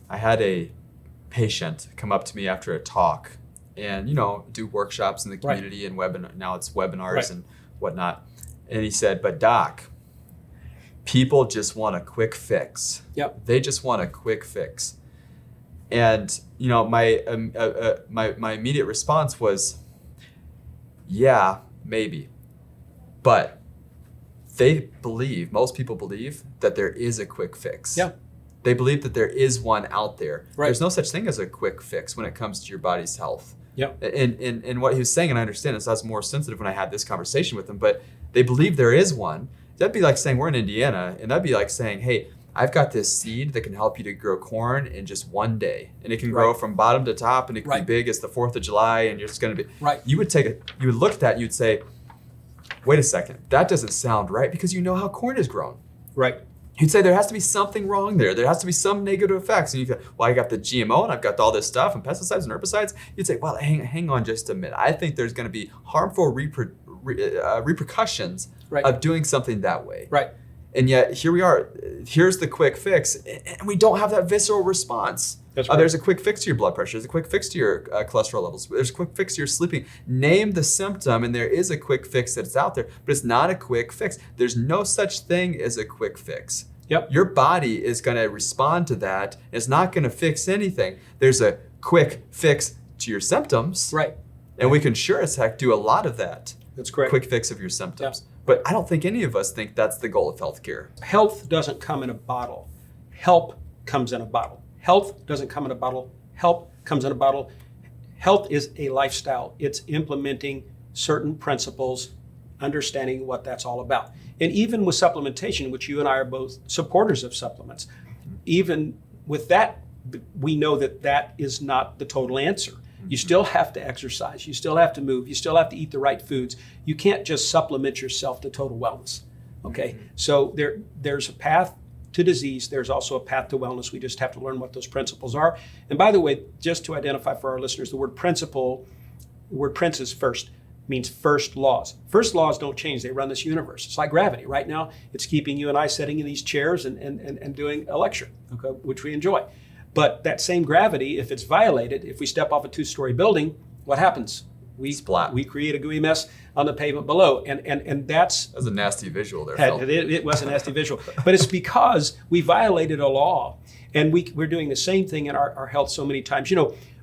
I had a patient come up to me after a talk and, do workshops in the community and now it's webinars and whatnot. And he said, but doc, people just want a quick fix. Yep. They just want a quick fix. And, my immediate response was, yeah, maybe. But most people believe that there is a quick fix. Yeah. They believe that there is one out there. Right. There's no such thing as a quick fix when it comes to your body's health. Yeah. And what he was saying, and I understand this, I was more sensitive when I had this conversation with him, but they believe there is one. That'd be like saying we're in Indiana, and that'd be like saying, hey, I've got this seed that can help you to grow corn in just one day. And it can grow from bottom to top, and it can be big as the 4th of July, and you're just going to be... Right. You would look at that, and you'd say, wait a second, that doesn't sound right, because you know how corn is grown. Right. You'd say there has to be something wrong there. There has to be some negative effects. And you go, well, I got the GMO, and I've got all this stuff, and pesticides and herbicides. You'd say, well, hang on just a minute. I think there's going to be harmful repercussions of doing something that way. Right. And yet here we are. Here's the quick fix, and we don't have that visceral response. That's right. There's a quick fix to your blood pressure. There's a quick fix to your cholesterol levels. There's a quick fix to your sleeping. Name the symptom, and there is a quick fix that's out there, but it's not a quick fix. There's no such thing as a quick fix. Yep. Your body is going to respond to that. It's not going to fix anything. There's a quick fix to your symptoms. Right. And we can sure as heck do a lot of that. That's correct. Quick fix of your symptoms. Yeah. But I don't think any of us think that's the goal of healthcare. Health doesn't come in a bottle. Help comes in a bottle. Health doesn't come in a bottle. Help comes in a bottle. Health is a lifestyle. It's implementing certain principles, understanding what that's all about. And even with supplementation, which you and I are both supporters of supplements, even with that, we know that that is not the total answer. You still have to exercise. You still have to move. You still have to eat the right foods. You can't just supplement yourself to total wellness. Okay, so there's a path to disease. There's also a path to wellness. We just have to learn what those principles are. And by the way, just to identify for our listeners, the word principle, the word prince is first, means first laws. First laws don't change. They run this universe. It's like gravity. Right now, it's keeping you and I sitting in these chairs and doing a lecture, okay, which we enjoy. But that same gravity, if it's violated, if we step off a 2-story building, what happens? We create a gooey mess on the pavement below. And that's a nasty visual there, Phil. It was a nasty visual. But it's because we violated a law. And we're doing the same thing in our health so many times.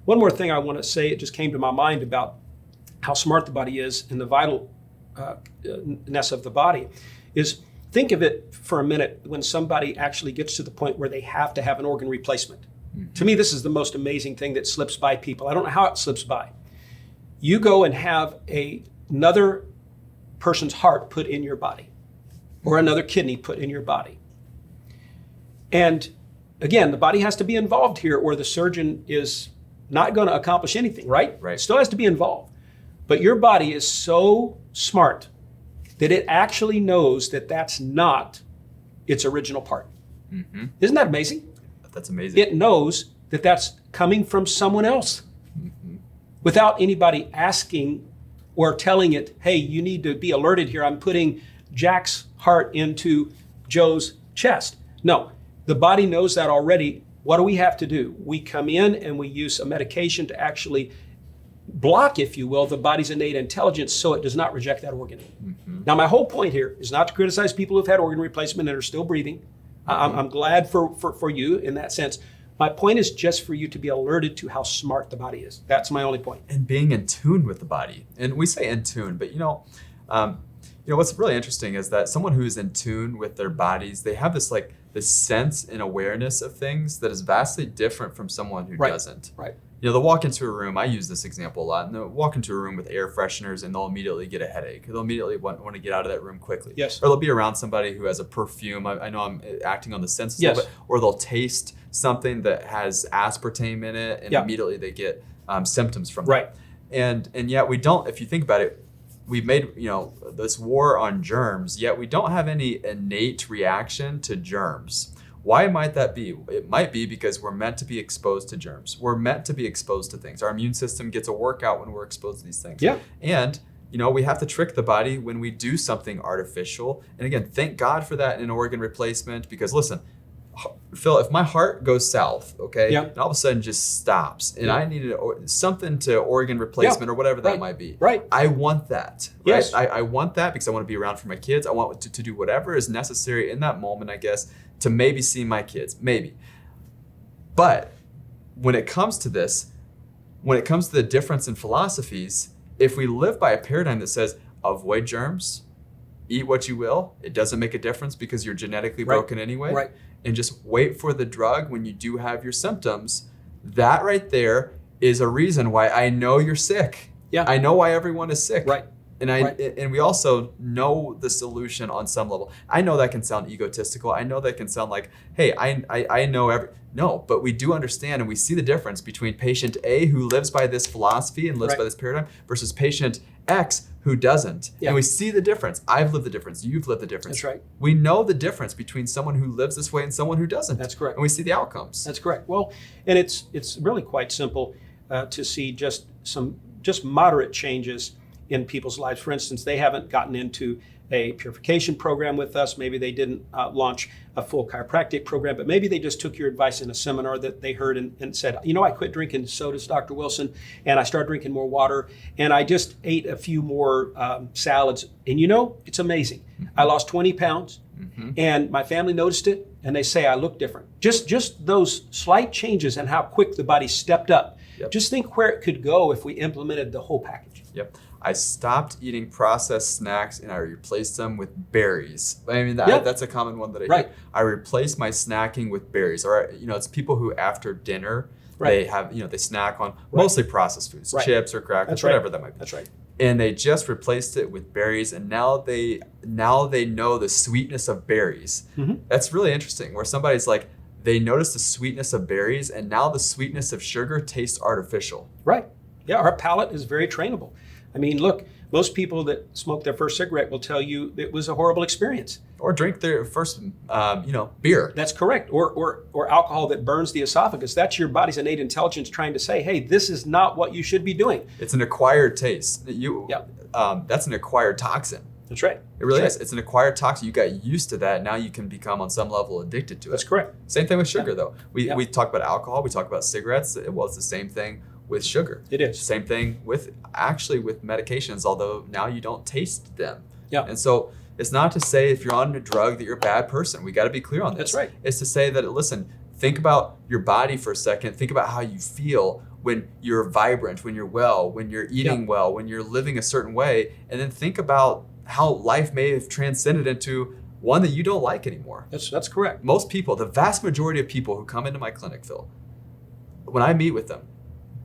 One more thing I want to say, it just came to my mind about how smart the body is and the vitalness of the body is, think of it for a minute when somebody actually gets to the point where they have to have an organ replacement. To me, this is the most amazing thing that slips by people. I don't know how it slips by. You go and have another person's heart put in your body or another kidney put in your body. And again, the body has to be involved here or the surgeon is not going to accomplish anything, right? Right. It still has to be involved. But your body is so smart that it actually knows that that's not its original part. Mm-hmm. Isn't that amazing? That's amazing. It knows that that's coming from someone else without anybody asking or telling it, hey, you need to be alerted here. I'm putting Jack's heart into Joe's chest. No, the body knows that already. What do we have to do? We come in and we use a medication to actually block, if you will, the body's innate intelligence so it does not reject that organ. Mm-hmm. Now, my whole point here is not to criticize people who've had organ replacement and are still breathing. I'm glad for you in that sense. My point is just for you to be alerted to how smart the body is. That's my only point. And being in tune with the body. And we say in tune, but what's really interesting is that someone who is in tune with their bodies, they have this sense and awareness of things that is vastly different from someone who doesn't. Right. They'll walk into a room, I use this example a lot, and they'll walk into a room with air fresheners and they'll immediately get a headache. They'll immediately want to get out of that room quickly. Yes. Or they'll be around somebody who has a perfume. I know I'm acting on the senses yes. a little bit. Or they'll taste something that has aspartame in it and immediately they get symptoms from right. that. And yet we don't, if you think about it, we've made this war on germs, yet we don't have any innate reaction to germs. Why might that be? It might be because we're meant to be exposed to germs. We're meant to be exposed to things. Our immune system gets a workout when we're exposed to these things. Yeah. And, we have to trick the body when we do something artificial. And again, thank God for that in an organ replacement because listen, Phil, if my heart goes south, okay, Yeah. and all of a sudden just stops, and Yeah. I needed something to organ replacement or whatever that Right. might be, Right. I want that. Right? Yes. I want that because I want to be around for my kids. I want to do whatever is necessary in that moment, I guess, to maybe see my kids, maybe. But when it comes to this, when it comes to the difference in philosophies, if we live by a paradigm that says avoid germs, eat what you will, it doesn't make a difference because you're genetically Right. broken anyway, Right. and just wait for the drug when you do have your symptoms, that right there is a reason why I know you're sick. Yeah. I know why everyone is sick. Right. And and we also know the solution on some level. I know that can sound egotistical. I know that can sound like, hey, I know no, but we do understand and we see the difference between patient A who lives by this philosophy and lives Right. by this paradigm versus patient X who doesn't. Yeah. And we see the difference. I've lived the difference. You've lived the difference. That's right. We know the difference between someone who lives this way and someone who doesn't. That's correct. And we see the outcomes. That's correct. Well, and it's really quite simple to see just moderate changes in people's lives. For instance, they haven't gotten into a purification program with us. Maybe they didn't launch a full chiropractic program, but maybe they just took your advice in a seminar that they heard and said, I quit drinking sodas, Dr. Wilson, and I started drinking more water, and I just ate a few more salads. And it's amazing. I lost 20 pounds, and my family noticed it, and they say I look different. Just those slight changes and how quick the body stepped up. Yep. Just think where it could go if we implemented the whole package. Yep. I stopped eating processed snacks and I replaced them with berries. I mean, that's a common one that I Right. do. I replaced my snacking with berries. Or, it's people who after dinner, Right. they have, they snack on mostly processed foods, Right. chips or crackers, That's right. whatever that might be. That's right. And they just replaced it with berries, and now they know the sweetness of berries. Mhm. That's really interesting, where somebody's like, they notice the sweetness of berries, and now the sweetness of sugar tastes artificial. Right. Yeah, our palate is very trainable. I mean, look, most people that smoke their first cigarette will tell you it was a horrible experience. Or drink their first, beer. That's correct. Or alcohol that burns the esophagus. That's your body's innate intelligence trying to say, hey, this is not what you should be doing. It's an acquired taste. Yeah. That's an acquired toxin. That's right. It really That's is. It's an acquired toxin. You got used to that. Now you can become on some level addicted to it. That's correct. Same thing with sugar, Yeah. though. We talk about alcohol. We talk about cigarettes. Well, it's the same thing with sugar. It is. Same thing with medications, although now you don't taste them. Yeah. And so it's not to say if you're on a drug that you're a bad person. We got to be clear on this. That's right. It's to say that, listen, think about your body for a second. Think about how you feel when you're vibrant, when you're well, when you're eating well, when you're living a certain way. And then think about how life may have transcended into one that you don't like anymore. That's correct. Most people, the vast majority of people who come into my clinic, Phil, when I meet with them,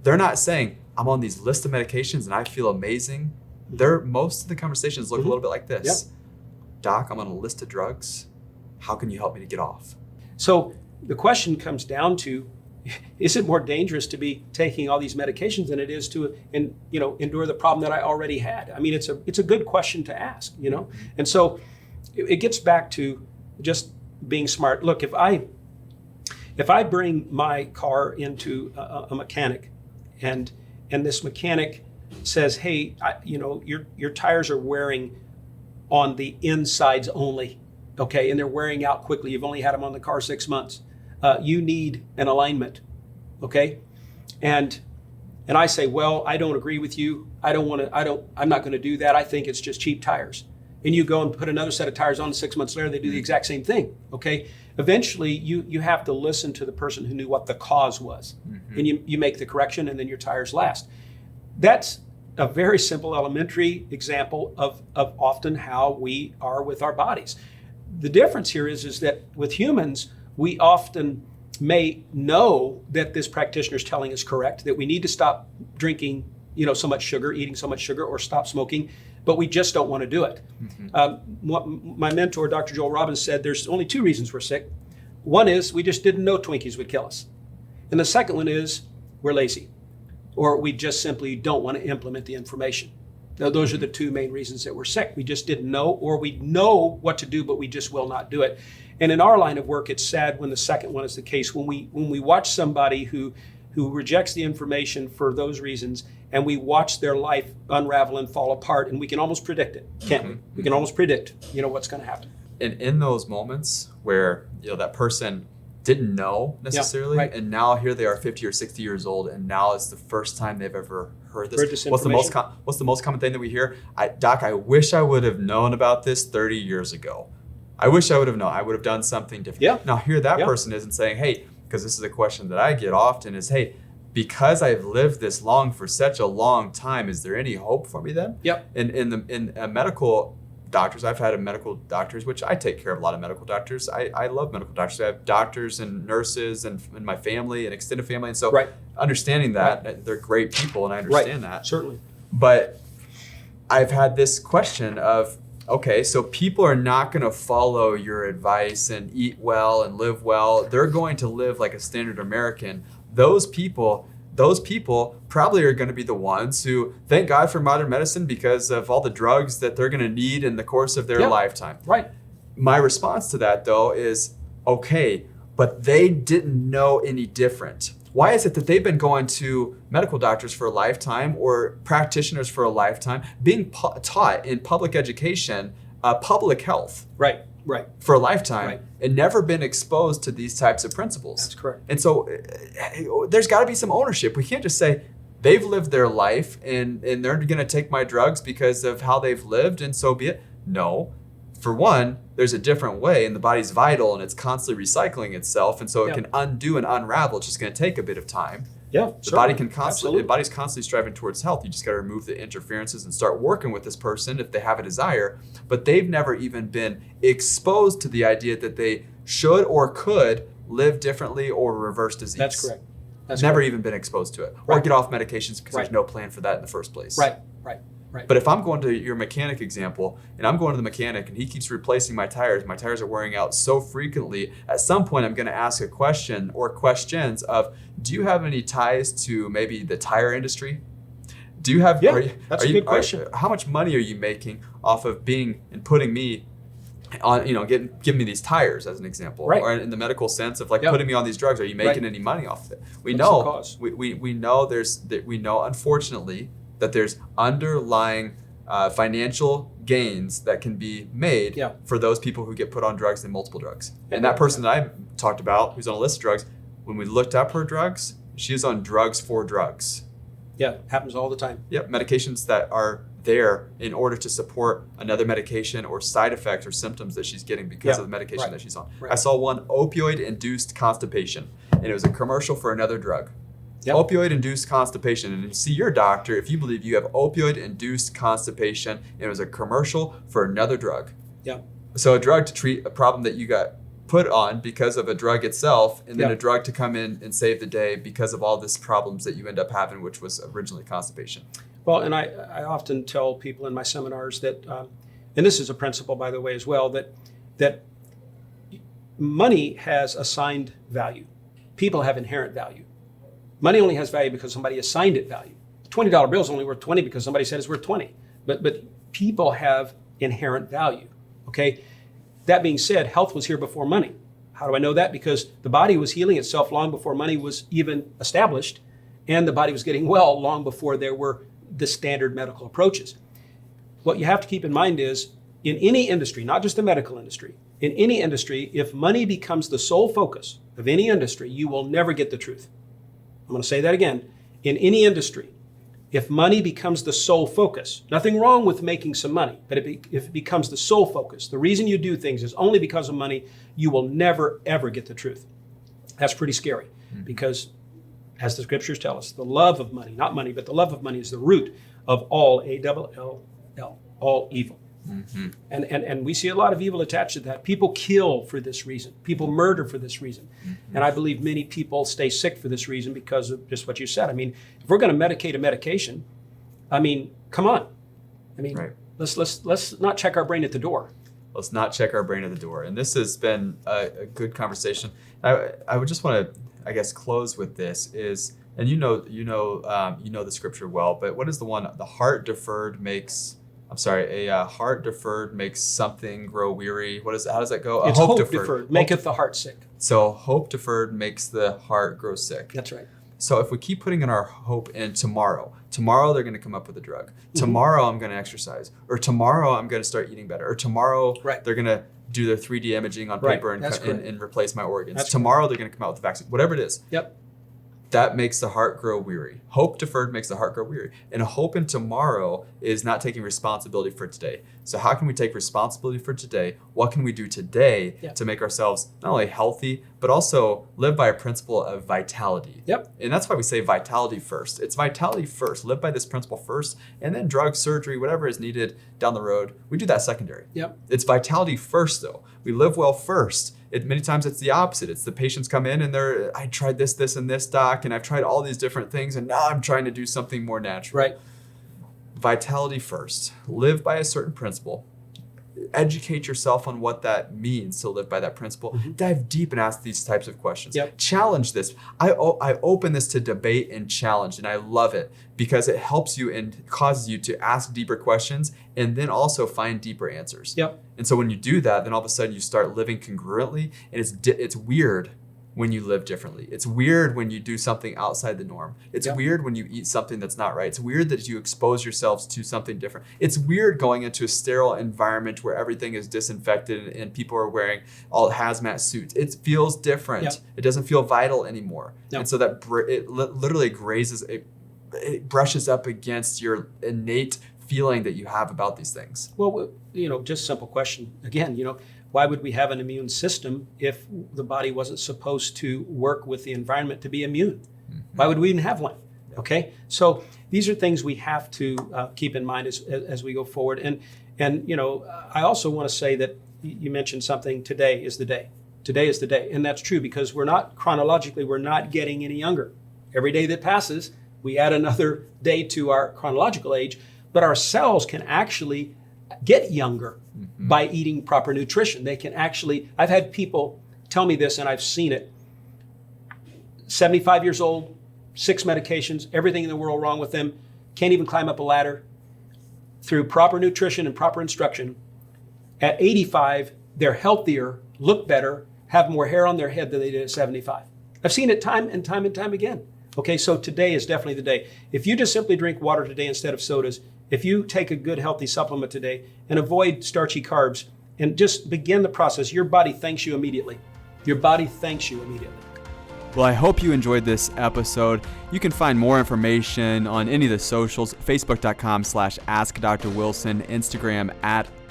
they're not saying, I'm on these list of medications and I feel amazing. Most of the conversations look a little bit like this. Doc, I'm on a list of drugs. How can you help me to get off? So the question comes down to, is it more dangerous to be taking all these medications than it is to endure the problem that I already had? I mean, it's a good question to ask, And so it gets back to just being smart. Look, if I bring my car into a mechanic and this mechanic says, hey, your tires are wearing on the insides only, okay, and they're wearing out quickly. You've only had them on the car 6 months. You need an alignment, okay? And I say, well, I don't agree with you. I'm not going to do that. I think it's just cheap tires. And you go and put another set of tires on, 6 months later, they do the exact same thing, okay? Eventually, you have to listen to the person who knew what the cause was. Mm-hmm. And you make the correction, and then your tires last. That's a very simple, elementary example of often how we are with our bodies. The difference here is that with humans, we often may know that this practitioner is telling us correct, that we need to stop drinking, so much sugar, eating so much sugar, or stop smoking, but we just don't want to do it. Mm-hmm. My mentor, Dr. Joel Robbins, said there's only two reasons we're sick. One is we just didn't know Twinkies would kill us. And the second one is we're lazy, or we just simply don't want to implement the information. Now, those are the two main reasons that we're sick. We just didn't know, or we know what to do, but we just will not do it. And in our line of work, it's sad when the second one is the case. When we watch somebody who rejects the information for those reasons, and we watch their life unravel and fall apart, and we can almost predict it, can't we? We can almost predict, what's going to happen. And in those moments where that person didn't know necessarily, right. and now here they are 50 or 60 years old, and now it's the first time they've ever heard this. What's the most common thing that we hear? Doc, I wish I would have known about this 30 years ago. I wish I would have known. I would have done something different. Yeah. Now here that person isn't saying, hey, because this is a question that I get often is, hey, because I've lived this long for such a long time, is there any hope for me then? Yep. In medical doctors, I've had medical doctors, which I take care of a lot of medical doctors. I love medical doctors. I have doctors and nurses and in my family and extended family. And so understanding that they're great people, and I understand that. Certainly. But I've had this question of, okay, so people are not going to follow your advice and eat well and live well. They're going to live like a standard American. Those people probably are going to be the ones who thank God for modern medicine because of all the drugs that they're going to need in the course of their lifetime. Right. My response to that, though, is, okay, but they didn't know any different. Why is it that they've been going to medical doctors for a lifetime or practitioners for a lifetime, being taught in public education, public health? Right. For a lifetime, and never been exposed to these types of principles. That's correct. And so there's got to be some ownership. We can't just say they've lived their life and they're going to take my drugs because of how they've lived and so be it. No. For one, there's a different way, and the body's vital and it's constantly recycling itself, and so it can undo and unravel. It's just going to take a bit of time. Yeah, the body's constantly striving towards health. You just got to remove the interferences and start working with this person if they have a desire. But they've never even been exposed to the idea that they should or could live differently or reverse disease. That's correct. Never even been exposed to it, or get off medications because there's no plan for that in the first place. Right. But if I'm going to your mechanic example, and I'm going to the mechanic and he keeps replacing my tires are wearing out so frequently, at some point I'm going to ask a question or questions of, do you have any ties to maybe the tire industry? Do you have, that's a good question. How much money are you making off of being and putting me on, giving me these tires as an example, or in the medical sense of putting me on these drugs? Are you making any money off of it? We know, we know unfortunately that there's underlying financial gains that can be made for those people who get put on drugs and multiple drugs. And that person that I talked about, who's on a list of drugs, when we looked up her drugs, she is on drugs for drugs. Yeah, happens all the time. Yep, medications that are there in order to support another medication or side effects or symptoms that she's getting because of the medication that she's on. I saw one, opioid-induced constipation, and it was a commercial for another drug. Opioid-induced constipation. And you see your doctor if you believe you have opioid-induced constipation, and it was a commercial for another drug. So a drug to treat a problem that you got put on because of a drug itself, and then a drug to come in and save the day because of all these problems that you end up having, which was originally constipation. Well, and I often tell people in my seminars that, and this is a principle, by the way, as well, that money has assigned value. People have inherent value. Money only has value because somebody assigned it value. The $20 bill is only worth 20 because somebody said it's worth 20. But people have inherent value. Okay. That being said, health was here before money. How do I know that? Because the body was healing itself long before money was even established, and the body was getting well long before there were the standard medical approaches. What you have to keep in mind is, in any industry, not just the medical industry, in any industry, if money becomes the sole focus of any industry, you will never get the truth. I'm going to say that again. In any industry, if money becomes the sole focus, nothing wrong with making some money, but if it becomes the sole focus, the reason you do things is only because of money, you will never, ever get the truth. That's pretty scary because, as the scriptures tell us, the love of money, not money, but the love of money is the root of all, A-double-L-L, all evil. And we see a lot of evil attached to that. People kill for this reason. People murder for this reason. And I believe many people stay sick for this reason because of just what you said. I mean, if we're going to medicate a medication, I mean, come on. I mean, let's not check our brain at the door. Let's not check our brain at the door. And this has been a good conversation. I would just want to, I guess, close with this is, and you know the scripture well, but what is the one? The heart deferred makes. A heart deferred makes something grow weary. How does that go? It's hope deferred maketh the heart sick. So hope deferred makes the heart grow sick. That's right. So if we keep putting in our hope in tomorrow they're going to come up with a drug. Tomorrow I'm going to exercise, or tomorrow I'm going to start eating better, or tomorrow they're going to do their 3D imaging on Right. paper That's correct. and replace my organs. That's Tomorrow they're going to come out with a vaccine, whatever it is. Yep. That makes the heart grow weary. Hope deferred makes the heart grow weary. And hope in tomorrow is not taking responsibility for today. So how can we take responsibility for today? What can we do today Yep. to make ourselves not only healthy, but also live by a principle of vitality? Yep. And that's why we say vitality first. It's vitality first. Live by this principle first, and then drug, surgery, whatever is needed down the road, we do that secondary. Yep. It's vitality first, though. We live well first. Many times it's the opposite. It's the patients come in and I tried this, and this, doc, and I've tried all these different things, and now I'm trying to do something more natural. Right. Vitality first. Live by a certain principle. Educate yourself on what that means to live by that principle. Mm-hmm. Dive deep and ask these types of questions. Yep. Challenge this. I open this to debate and challenge, and I love it because it helps you and causes you to ask deeper questions and then also find deeper answers. Yep. And so when you do that, then all of a sudden you start living congruently, and it's weird when you live differently. It's weird when you do something outside the norm. It's Yep. weird when you eat something that's not right. It's weird that you expose yourselves to something different. It's weird going into a sterile environment where everything is disinfected and people are wearing all hazmat suits. It feels different. Yep. It doesn't feel vital anymore. Yep. And so that it literally grazes, it brushes up against your innate feeling that you have about these things. Well, just simple question. Again, why would we have an immune system if the body wasn't supposed to work with the environment to be immune? Mm-hmm. Why would we even have one? Okay, so these are things we have to keep in mind as we go forward. And I also want to say that you mentioned something. Today is the day. Today is the day, and that's true because we're not getting any younger. Every day that passes, we add another day to our chronological age, but our cells can actually get younger by eating proper nutrition. They can actually, I've had people tell me this and I've seen it. 75 years old, 6 medications, everything in the world wrong with them, can't even climb up a ladder. Through proper nutrition and proper instruction, at 85, they're healthier, look better, have more hair on their head than they did at 75. I've seen it time and time and time again. Okay, so today is definitely the day. If you just simply drink water today instead of sodas, if you take a good healthy supplement today and avoid starchy carbs and just begin the process, your body thanks you immediately. Your body thanks you immediately. Well, I hope you enjoyed this episode. You can find more information on any of the socials, facebook.com/AskDrWilson, Instagram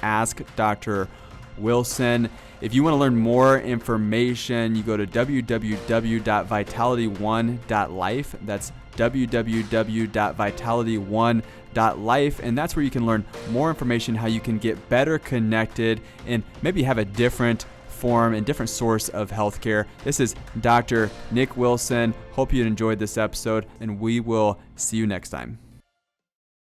@AskDrWilson. If you want to learn more information, you go to www.vitality1.life. That's www.vitality1.life, and that's where you can learn more information, how you can get better connected and maybe have a different form and different source of healthcare. This is Dr. Nick Wilson. Hope you enjoyed this episode, and we will see you next time.